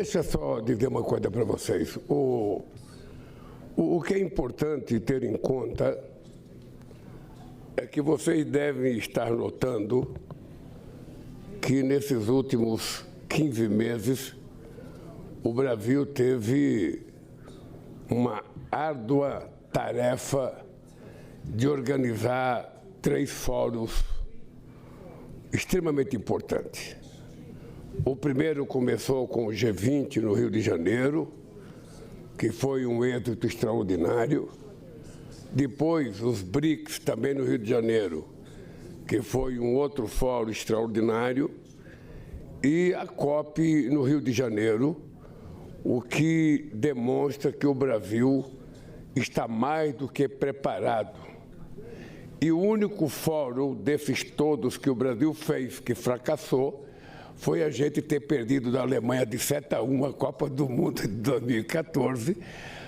deixa eu só dizer uma coisa para vocês. O que é importante ter em conta é que vocês devem estar notando que nesses últimos 15 meses o Brasil teve uma árdua tarefa de organizar 3 fóruns extremamente importantes. O primeiro começou com o G20 no Rio de Janeiro, que foi um êxito extraordinário. Depois, os BRICS, também no Rio de Janeiro, que foi um outro fórum extraordinário. E a COP no Rio de Janeiro, o que demonstra que o Brasil está mais do que preparado. E o único fórum desses todos que o Brasil fez que fracassou foi a gente ter perdido da Alemanha de 7-1 a Copa do Mundo de 2014,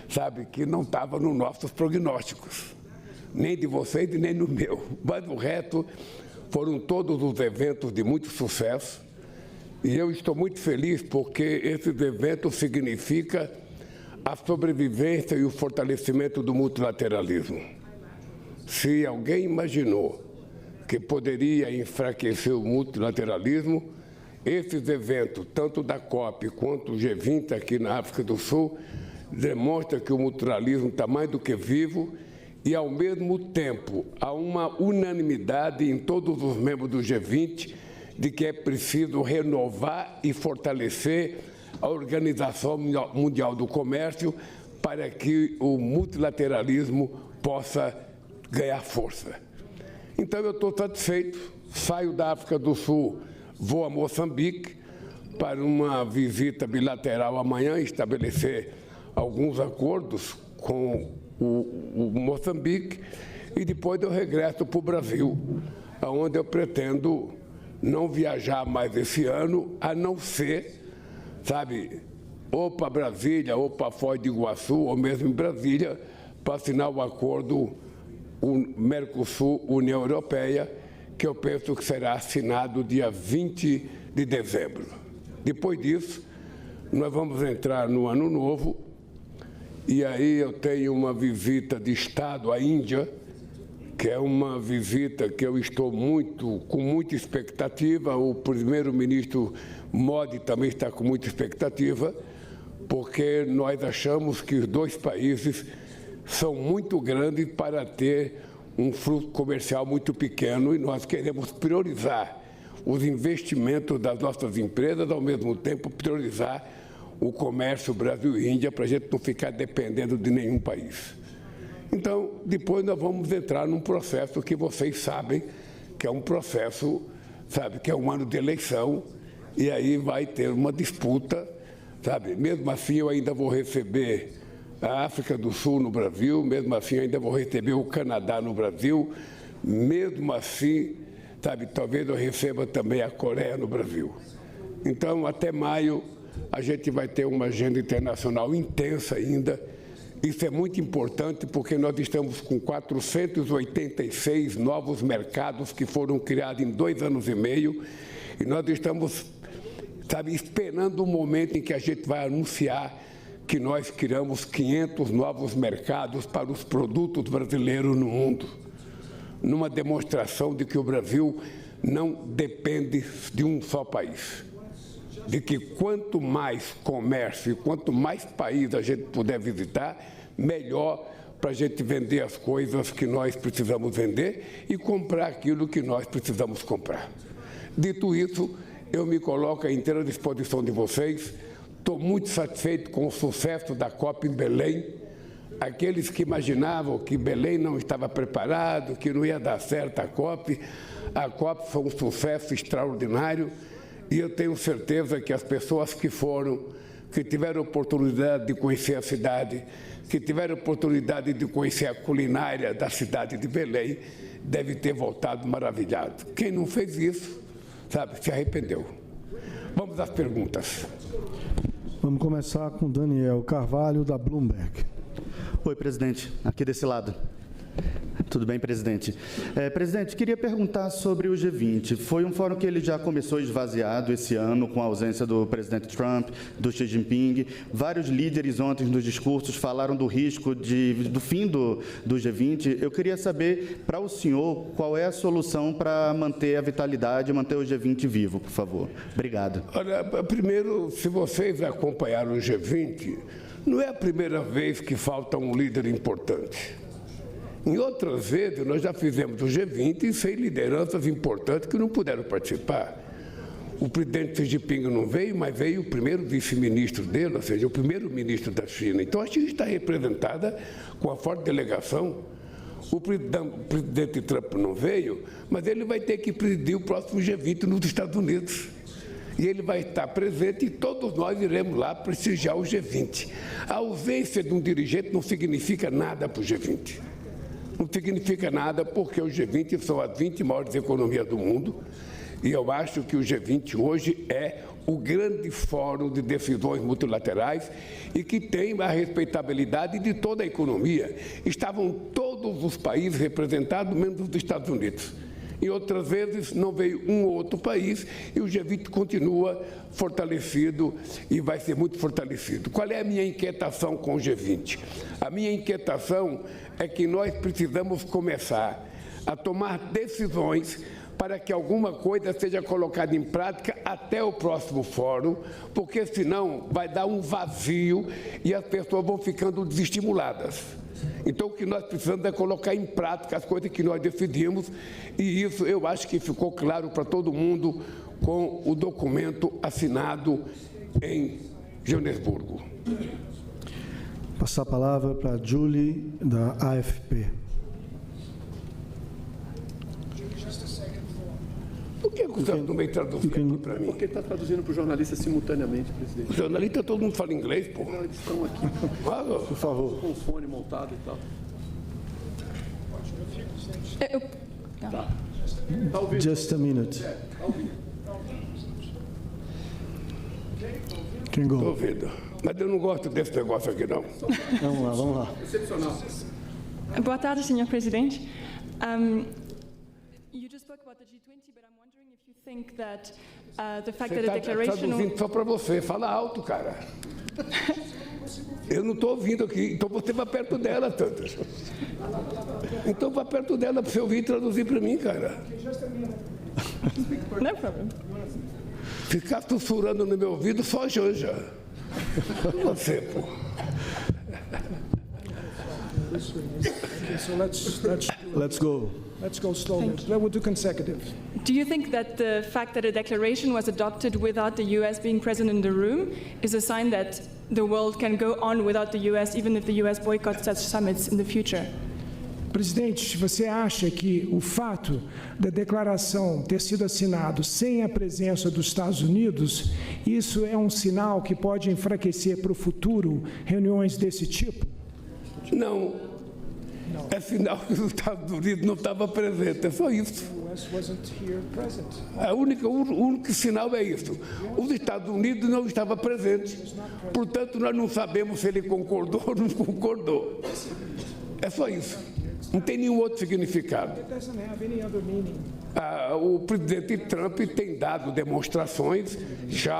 sabe, que não estava nos nossos prognósticos, nem de vocês e nem no meu. Mas o resto foram todos os eventos de muito sucesso e eu estou muito feliz porque esses eventos significam a sobrevivência e o fortalecimento do multilateralismo. Se alguém imaginou que poderia enfraquecer o multilateralismo, esses eventos, tanto da COP quanto o G20 aqui na África do Sul, demonstram que o multilateralismo está mais do que vivo e, ao mesmo tempo, há uma unanimidade em todos os membros do G20 de que é preciso renovar e fortalecer a Organização Mundial do Comércio para que o multilateralismo possa ganhar força. Então, eu estou satisfeito, saio da África do Sul, vou a Moçambique para uma visita bilateral amanhã, estabelecer alguns acordos com o Moçambique e depois eu regresso para o Brasil, onde eu pretendo não viajar mais esse ano, a não ser, sabe, ou para Brasília, ou para Foz do Iguaçu, ou mesmo em Brasília, para assinar o acordo Mercosul-União Europeia, que eu penso que será assinado dia 20 de dezembro. Depois disso, nós vamos entrar no Ano Novo, e aí eu tenho uma visita de Estado à Índia, que é uma visita que eu estou com muita expectativa. O primeiro-ministro Modi também está com muita expectativa, porque nós achamos que os 2 países são muito grandes para ter um fluxo comercial muito pequeno e nós queremos priorizar os investimentos das nossas empresas, ao mesmo tempo priorizar o comércio Brasil e Índia para a gente não ficar dependendo de nenhum país. Então, depois nós vamos entrar num processo que vocês sabem que é um processo, sabe, que é um ano de eleição e aí vai ter uma disputa, sabe. Mesmo assim, eu ainda vou receber a África do Sul no Brasil, mesmo assim ainda vou receber o Canadá no Brasil, mesmo assim, sabe, talvez eu receba também a Coreia no Brasil. Então, até maio, a gente vai ter uma agenda internacional intensa ainda. Isso é muito importante porque nós estamos com 486 novos mercados que foram criados em 2 anos e meio e nós estamos, sabe, esperando o momento em que a gente vai anunciar que nós criamos 500 novos mercados para os produtos brasileiros no mundo, numa demonstração de que o Brasil não depende de um só país, de que quanto mais comércio e quanto mais país a gente puder visitar, melhor para a gente vender as coisas que nós precisamos vender e comprar aquilo que nós precisamos comprar. Dito isso, eu me coloco à inteira disposição de vocês. Estou muito satisfeito com o sucesso da COP em Belém. Aqueles que imaginavam que Belém não estava preparado, que não ia dar certo a COP foi um sucesso extraordinário e eu tenho certeza que as pessoas que foram, que tiveram oportunidade de conhecer a cidade, que tiveram oportunidade de conhecer a culinária da cidade de Belém, devem ter voltado maravilhados. Quem não fez isso, sabe, se arrependeu. Vamos às perguntas. Vamos começar com Daniel Carvalho, da Bloomberg. Oi, presidente. Aqui desse lado. Tudo bem, presidente. Presidente, queria perguntar sobre o G20. Foi um fórum que ele já começou esvaziado esse ano, com a ausência do presidente Trump, do Xi Jinping. Vários líderes ontem nos discursos falaram do risco do fim do G20. Eu queria saber, para o senhor, qual é a solução para manter a vitalidade e manter o G20 vivo, por favor. Obrigado. Olha, primeiro, se vocês acompanharam o G20, não é a primeira vez que falta um líder importante. Em outras vezes, nós já fizemos o G20 sem lideranças importantes que não puderam participar. O presidente Xi Jinping não veio, mas veio o primeiro vice-ministro dele, ou seja, o primeiro ministro da China. Então, a China está representada com a forte delegação. O presidente Trump não veio, mas ele vai ter que presidir o próximo G20 nos Estados Unidos. E ele vai estar presente e todos nós iremos lá prestigiar o G20. A ausência de um dirigente não significa nada para o G20. Não significa nada, porque o G20 são as 20 maiores economias do mundo, e eu acho que o G20 hoje é o grande fórum de decisões multilaterais e que tem a respeitabilidade de toda a economia. Estavam todos os países representados, menos os Estados Unidos. Em outras vezes, não veio um ou outro país e o G20 continua fortalecido e vai ser muito fortalecido. Qual é a minha inquietação com o G20? A minha inquietação é que nós precisamos começar a tomar decisões para que alguma coisa seja colocada em prática até o próximo fórum, porque senão vai dar um vazio e as pessoas vão ficando desestimuladas. Então, o que nós precisamos é colocar em prática as coisas que nós decidimos, e isso eu acho que ficou claro para todo mundo com o documento assinado em Joanesburgo. Passar a palavra para a Julie, da AFP. Por que você não vem traduzir aqui para mim? Porque está traduzindo para o jornalista simultaneamente, presidente. O jornalista, todo mundo fala inglês, pô. Não, eles estão aqui Por favor. com o fone montado e tal. Está ouvindo? Just a minute. Can Estou go. ouvindo. Mas eu não gosto desse negócio aqui, não. Vamos lá. Excepcional. Boa tarde, senhor presidente. You just spoke about the G20, but I'm wondering if you think that the fact Você that the está declaration... traduzindo só para você. Fala alto, cara. Eu não estou ouvindo aqui. Então você vai perto dela, Tantas. Então vai perto dela para você ouvir e traduzir para mim, cara. No problem. Ficar sussurrando no meu ouvido, só a Janja. Você, pô. Okay, so Let's go. let's go slowly. We'll do consecutive. Do you think that the fact that a declaration was adopted without the US being present in the room is a sign that the world can go on without the US, even if the US boycotts such summits in the future? Presidente, você acha que o fato da declaração ter sido assinado sem a presença dos Estados Unidos, isso é um sinal que pode enfraquecer para o futuro reuniões desse tipo? Não. É sinal que os Estados Unidos não estavam presentes. É só isso. The US wasn't here present. O único sinal é isso. Os Estados Unidos não estavam presentes. Portanto, nós não sabemos se ele concordou ou não concordou. É só isso. Não tem nenhum outro significado. It doesn't have any other meaning. O presidente Trump tem dado demonstrações já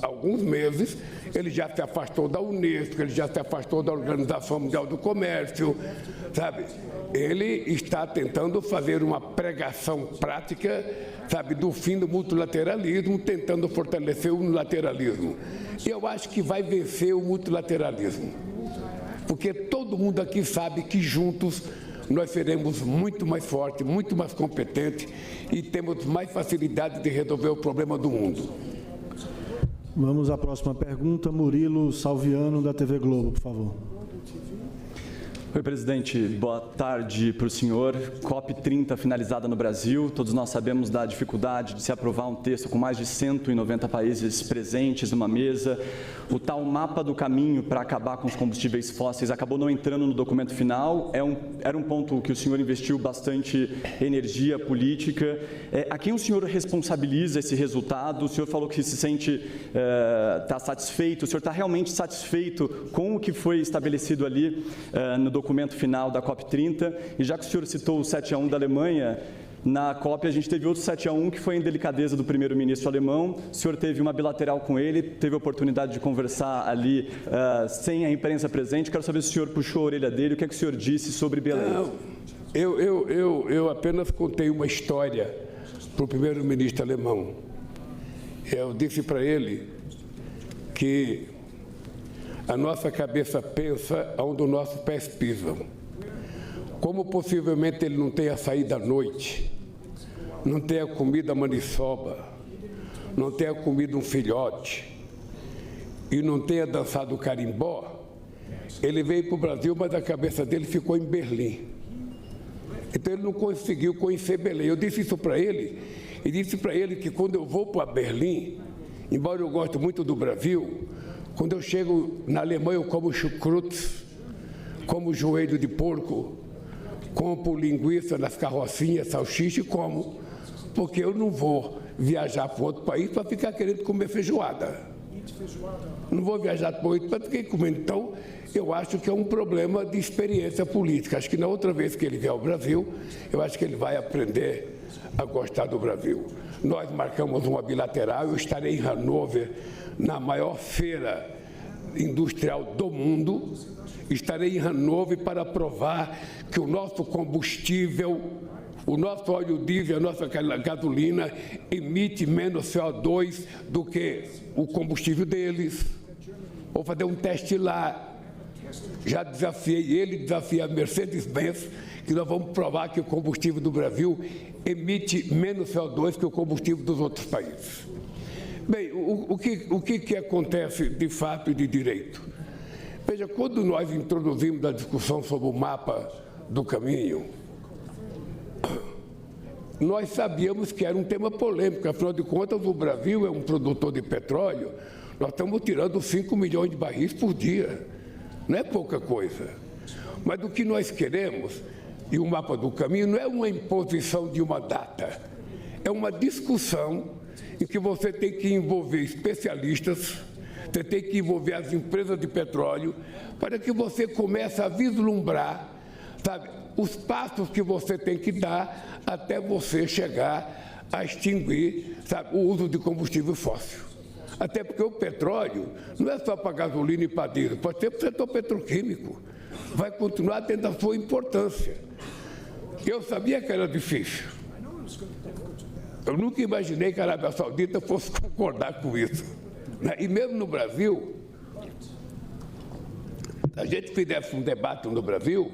há alguns meses. Ele já se afastou da Unesco, ele já se afastou da Organização Mundial do Comércio, sabe? Ele está tentando fazer uma pregação prática, sabe, do fim do multilateralismo, tentando fortalecer o unilateralismo. E eu acho que vai vencer o multilateralismo, porque todo mundo aqui sabe que juntos nós seremos muito mais fortes, muito mais competentes e temos mais facilidade de resolver o problema do mundo. Vamos à próxima pergunta. Murilo Salviano, da TV Globo, por favor. Oi, presidente. Boa tarde para o senhor. COP30 finalizada no Brasil. Todos nós sabemos da dificuldade de se aprovar um texto com mais de 190 países presentes numa mesa. O tal mapa do caminho para acabar com os combustíveis fósseis acabou não entrando no documento final. Era um ponto que o senhor investiu bastante energia política. A quem o senhor responsabiliza esse resultado? O senhor falou que se sente está satisfeito. O senhor está realmente satisfeito com o que foi estabelecido ali no documento documento final da COP30. E já que o senhor citou o 7-1 da Alemanha, na COP a gente teve outro 7-1 que foi em delicadeza do primeiro-ministro alemão. O senhor teve uma bilateral com ele, teve a oportunidade de conversar ali sem a imprensa presente. Quero saber se o senhor puxou a orelha dele, o que é que o senhor disse sobre Belém? Não, eu apenas contei uma história para o primeiro-ministro alemão. Eu disse para ele que a nossa cabeça pensa onde os nossos pés pisam. Como possivelmente ele não tenha saído à noite, não tenha comido a maniçoba, não tenha comido um filhote e não tenha dançado o carimbó, ele veio para o Brasil, mas a cabeça dele ficou em Berlim. Então ele não conseguiu conhecer Belém. Eu disse isso para ele, e disse para ele que quando eu vou para Berlim, embora eu goste muito do Brasil, quando eu chego na Alemanha eu como chucrutes, como joelho de porco, compro linguiça nas carrocinhas, salsicha e como, porque eu não vou viajar para outro país para ficar querendo comer feijoada. Não vou viajar para outro país para ficar comendo. Então, eu acho que é um problema de experiência política. Acho que na outra vez que ele vier ao Brasil, eu acho que ele vai aprender a gostar do Brasil. Nós marcamos uma bilateral, eu estarei em Hannover, na maior feira industrial do mundo. Estarei em Hannover para provar que o nosso combustível, o nosso óleo diesel, a nossa gasolina emite menos CO2 do que o combustível deles. Vou fazer um teste lá. Já desafiei ele, desafiei a Mercedes-Benz, que nós vamos provar que o combustível do Brasil emite menos CO2 que o combustível dos outros países. Bem, o que acontece de fato e de direito? Veja, quando nós introduzimos a discussão sobre o mapa do caminho, nós sabíamos que era um tema polêmico, afinal de contas o Brasil é um produtor de petróleo, nós estamos tirando 5 milhões de barris por dia, não é pouca coisa. Mas o que nós queremos, e o mapa do caminho, não é uma imposição de uma data, é uma discussão em que você tem que envolver especialistas, você tem que envolver as empresas de petróleo, para que você comece a vislumbrar, sabe, os passos que você tem que dar até você chegar a extinguir, sabe, o uso de combustível fóssil. Até porque o petróleo não é só para gasolina e para diesel, pode ser para o setor petroquímico. Vai continuar tendo a sua importância. Eu sabia que era difícil. Eu nunca imaginei que a Arábia Saudita fosse concordar com isso. E mesmo no Brasil, se a gente fizesse um debate no Brasil,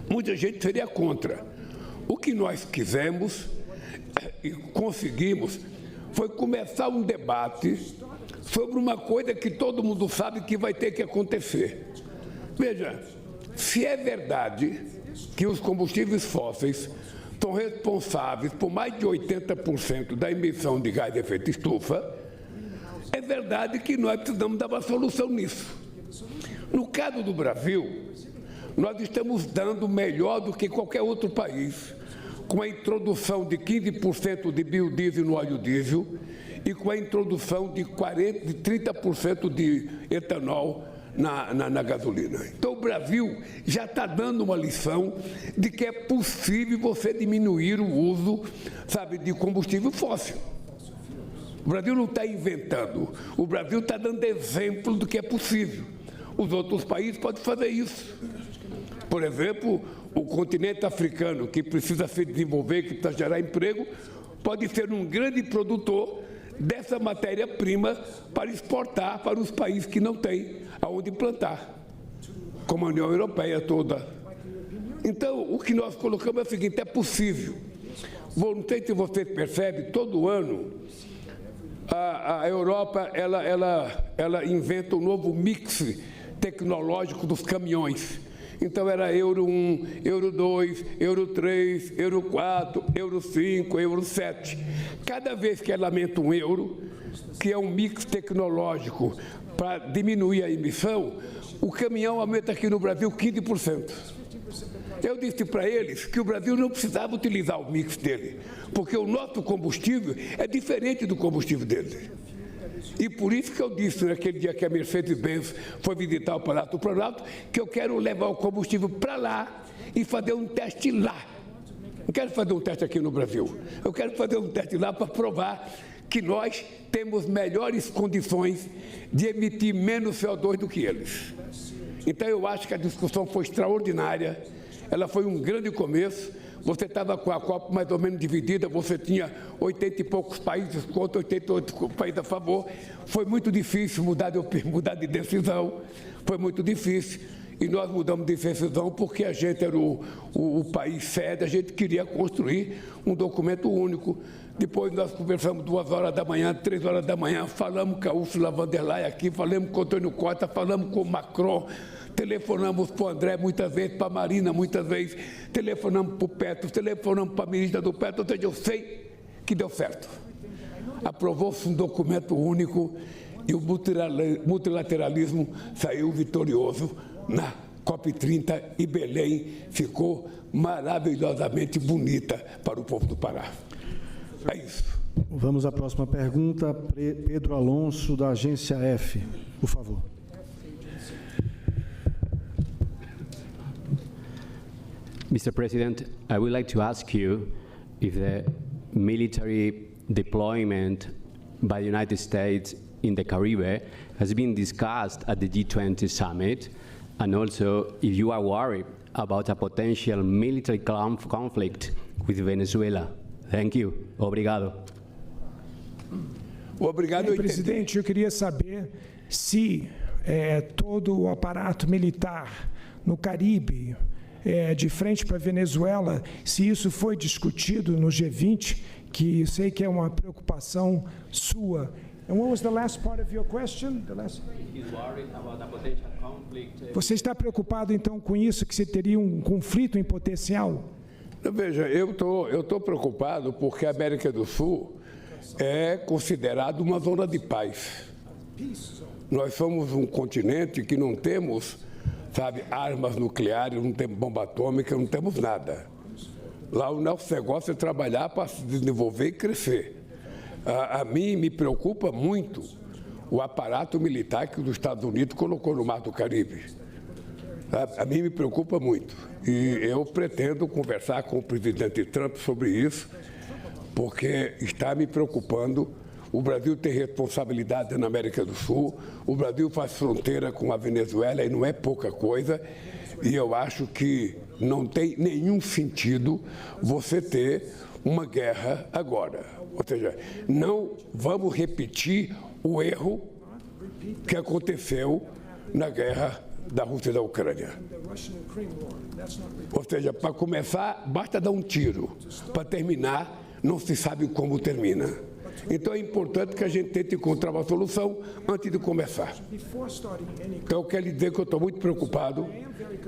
muita gente seria contra. O que nós quisemos e conseguimos foi começar um debate sobre uma coisa que todo mundo sabe que vai ter que acontecer. Veja, se é verdade que os combustíveis fósseis são responsáveis por mais de 80% da emissão de gás de efeito estufa, é verdade que nós precisamos dar uma solução nisso. No caso do Brasil, nós estamos dando melhor do que qualquer outro país, com a introdução de 15% de biodiesel no óleo diesel e com a introdução de 30% de etanol na gasolina. Então, o Brasil já está dando uma lição de que é possível você diminuir o uso, sabe, de combustível fóssil. O Brasil não está inventando, o Brasil está dando exemplo do que é possível. Os outros países podem fazer isso. Por exemplo, o continente africano, que precisa se desenvolver, que precisa gerar emprego, pode ser um grande produtor dessa matéria-prima para exportar para os países que não têm aonde plantar, como a União Europeia toda. Então, o que nós colocamos é o seguinte: é possível. Não sei se você percebe, todo ano a Europa ela inventa um novo mix tecnológico dos caminhões. Então era Euro 1, Euro 2, Euro 3, Euro 4, Euro 5, Euro 7. Cada vez que ela aumenta um euro, que é um mix tecnológico para diminuir a emissão, o caminhão aumenta aqui no Brasil 15%. Eu disse para eles que o Brasil não precisava utilizar o mix dele, porque o nosso combustível é diferente do combustível dele. E por isso que eu disse naquele dia que a Mercedes-Benz foi visitar o Palácio do Planalto, que eu quero levar o combustível para lá e fazer um teste lá. Não quero fazer um teste aqui no Brasil. Eu quero fazer um teste lá para provar que nós temos melhores condições de emitir menos CO2 do que eles. Então, eu acho que a discussão foi extraordinária, ela foi um grande começo. Você estava com a Copa mais ou menos dividida, você tinha 80 e poucos países contra, 88 países a favor. Foi muito difícil mudar de decisão, foi muito difícil. E nós mudamos de decisão porque a gente era o país sede, a gente queria construir um documento único. Depois nós conversamos 2 horas da manhã, 3 horas da manhã, falamos com a Ursula von der Leyen aqui, falamos com o Antônio Costa, falamos com o Macron, telefonamos para o André muitas vezes, para a Marina muitas vezes, telefonamos para o Petro, telefonamos para a ministra do Petro, ou seja, eu sei que deu certo. Aprovou-se um documento único e o multilateralismo saiu vitorioso na COP30 e Belém ficou maravilhosamente bonita para o povo do Pará. É isso. Vamos à próxima pergunta. Pedro Alonso, da Agência F, por favor. Mr. President, I would like to ask you if the military deployment by the United States in the Caribbean has been discussed at the G20 summit, and also if you are worried about a potential military conflict with Venezuela. Thank you. Obrigado. Obrigado. Presidente, eu queria saber se todo o aparato militar no Caribe, de frente para a Venezuela, se isso foi discutido no G20, que eu sei que é uma preocupação sua. And what was the last part of your question? Você está preocupado, então, com isso, que você teria um conflito em potencial? Veja, eu tô preocupado porque a América do Sul é considerada uma zona de paz. Nós somos um continente que não temos, sabe, armas nucleares, não temos bomba atômica, não temos nada. Lá o nosso negócio é trabalhar para se desenvolver e crescer. A mim me preocupa muito o aparato militar que os Estados Unidos colocou no Mar do Caribe. A mim me preocupa muito. E eu pretendo conversar com o presidente Trump sobre isso, porque está me preocupando. O Brasil tem responsabilidade na América do Sul, o Brasil faz fronteira com a Venezuela e não é pouca coisa, e eu acho que não tem nenhum sentido você ter uma guerra agora. Ou seja, não vamos repetir o erro que aconteceu na guerra da Rússia e da Ucrânia. Ou seja, para começar, basta dar um tiro. Para terminar, não se sabe como termina. Então é importante que a gente tente encontrar uma solução antes de começar. Então eu quero dizer que eu estou muito preocupado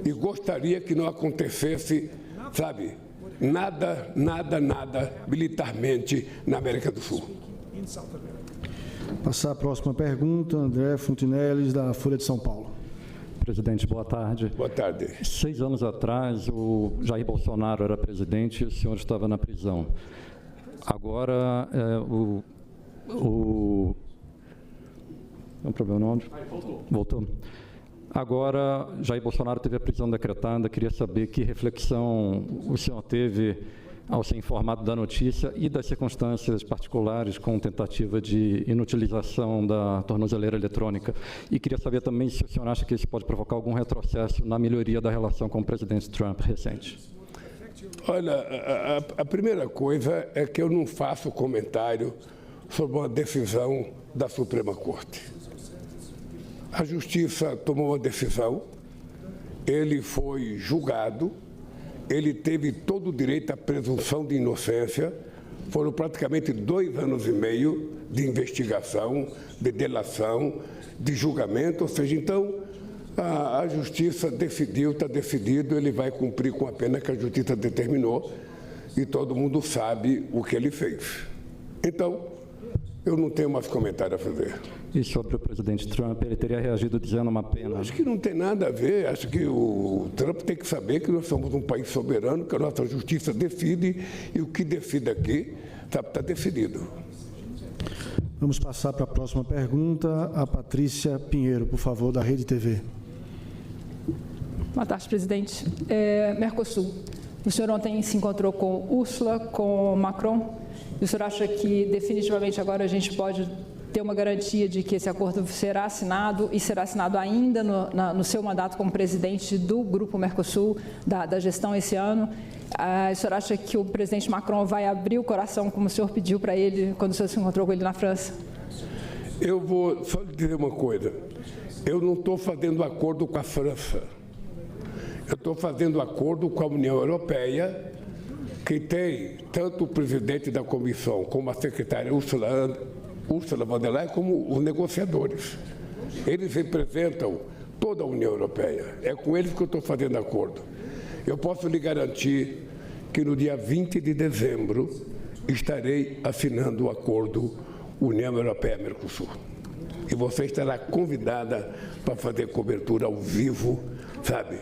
e gostaria que não acontecesse, sabe, nada militarmente na América do Sul. Passar a próxima pergunta, André Fontinelles, da Folha de São Paulo. Presidente, boa tarde. Boa tarde. 6 anos atrás, o Jair Bolsonaro era presidente e o senhor estava na prisão. Agora, Tem um problema no áudio? Voltou. Agora, Jair Bolsonaro teve a prisão decretada. Queria saber que reflexão o senhor teve ao ser informado da notícia e das circunstâncias particulares com tentativa de inutilização da tornozeleira eletrônica. E queria saber também se o senhor acha que isso pode provocar algum retrocesso na melhoria da relação com o presidente Trump recente. Olha, a primeira coisa é que eu não faço comentário sobre uma decisão da Suprema Corte. A Justiça tomou uma decisão, ele foi julgado, ele teve todo o direito à presunção de inocência, foram praticamente 2 anos e meio de investigação, de delação, de julgamento, ou seja, então a Justiça decidiu, está decidido, ele vai cumprir com a pena que a Justiça determinou e todo mundo sabe o que ele fez. Então, eu não tenho mais comentário a fazer. E sobre o presidente Trump, ele teria reagido dizendo uma pena? Acho que não tem nada a ver. Acho que o Trump tem que saber que nós somos um país soberano, que a nossa justiça decide e o que decide aqui está decidido. Vamos passar para a próxima pergunta. A Patrícia Pinheiro, por favor, da Rede TV. Boa tarde, presidente. Mercosul. O senhor ontem se encontrou com Ursula, com Macron. E o senhor acha que definitivamente agora a gente pode ter uma garantia de que esse acordo será assinado e será assinado ainda no seu mandato como presidente do Grupo Mercosul, da gestão esse ano? O senhor acha que o presidente Macron vai abrir o coração, como o senhor pediu para ele, quando o senhor se encontrou com ele na França? Eu vou só dizer uma coisa. Eu não estou fazendo acordo com a França. Eu estou fazendo acordo com a União Europeia, que tem tanto o presidente da comissão como a secretária Ursula von der Leyen, como os negociadores. Eles representam toda a União Europeia. É com eles que eu estou fazendo acordo. Eu posso lhe garantir que no dia 20 de dezembro estarei assinando o acordo União Europeia-Mercosul. E você estará convidada para fazer cobertura ao vivo, sabe?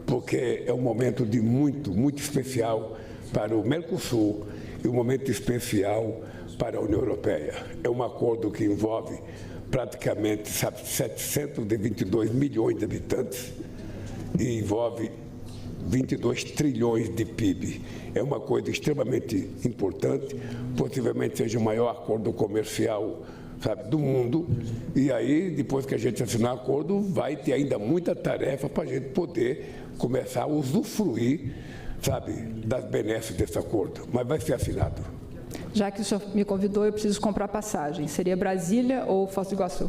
Porque é um momento de muito especial para o Mercosul e um momento especial para a União Europeia. É um acordo que envolve praticamente 722 milhões de habitantes e envolve 22 trilhões de PIB. É uma coisa extremamente importante, possivelmente seja o maior acordo comercial, sabe, do mundo. E aí, depois que a gente assinar o acordo, vai ter ainda muita tarefa para a gente poder começar a usufruir, sabe, das benesses desse acordo. Mas vai ser assinado. Já que o senhor me convidou, eu preciso comprar passagem. Seria Brasília ou Foz do Iguaçu?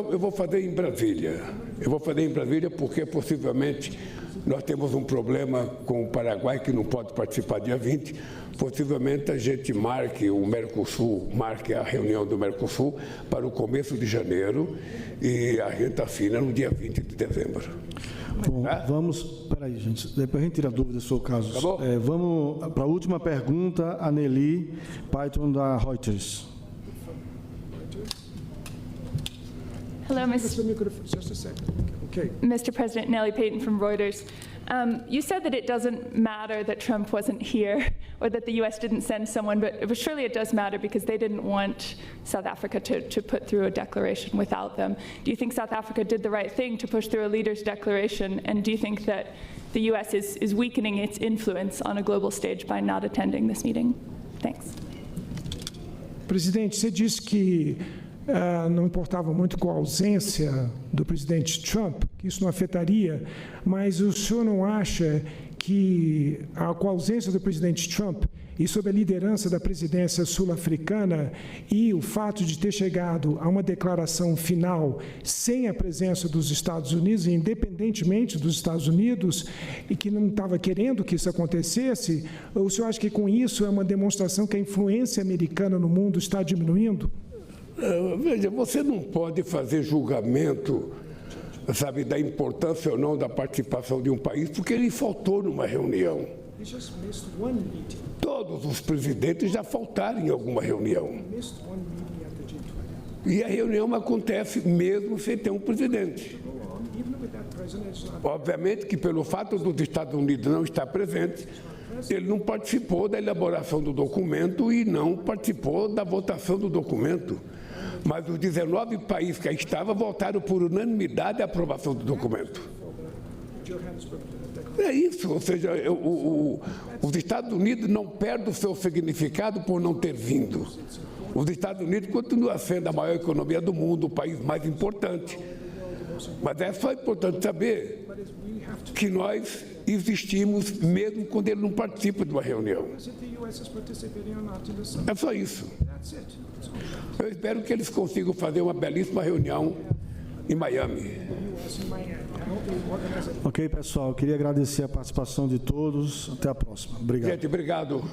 Eu vou fazer em Brasília. Eu vou fazer em Brasília porque, possivelmente, nós temos um problema com o Paraguai, que não pode participar dia 20. Possivelmente, a gente marque o Mercosul, marque a reunião do Mercosul para o começo de janeiro e a gente assina no dia 20 de dezembro. Bom, vamos... Peraí, gente. Depois a gente tira a dúvida sobre o caso. Tá bom? Vamos para a última pergunta, a Nelly Python, da Reuters. Hello, Just a second. Okay. Mr. President, Nellie Payton from Reuters. You said that it doesn't matter that Trump wasn't here or that the U.S. didn't send someone, but surely it does matter because they didn't want South Africa to put through a declaration without them. Do you think South Africa did the right thing to push through a leaders' declaration, and do you think that the U.S. is weakening its influence on a global stage by not attending this meeting? Thanks. Presidente, você disse que não importava muito com a ausência do presidente Trump, que isso não afetaria, mas o senhor não acha que, com a ausência do presidente Trump e sob a liderança da presidência sul-africana e o fato de ter chegado a uma declaração final sem a presença dos Estados Unidos, independentemente dos Estados Unidos, e que não estava querendo que isso acontecesse, o senhor acha que com isso é uma demonstração que a influência americana no mundo está diminuindo? Veja, você não pode fazer julgamento, sabe, da importância ou não da participação de um país, porque ele faltou numa reunião. Todos os presidentes já faltaram em alguma reunião. E a reunião acontece mesmo sem ter um presidente. Obviamente que pelo fato dos Estados Unidos não estar presente, ele não participou da elaboração do documento e não participou da votação do documento. Mas os 19 países que aí estavam votaram por unanimidade a aprovação do documento. É isso, ou seja, os Estados Unidos não perdem o seu significado por não ter vindo. Os Estados Unidos continuam sendo a maior economia do mundo, o país mais importante. Mas é só importante saber que nós existimos mesmo quando ele não participa de uma reunião. É só isso. Eu espero que eles consigam fazer uma belíssima reunião em Miami. Ok, pessoal. Eu queria agradecer a participação de todos. Até a próxima. Obrigado. Gente, obrigado.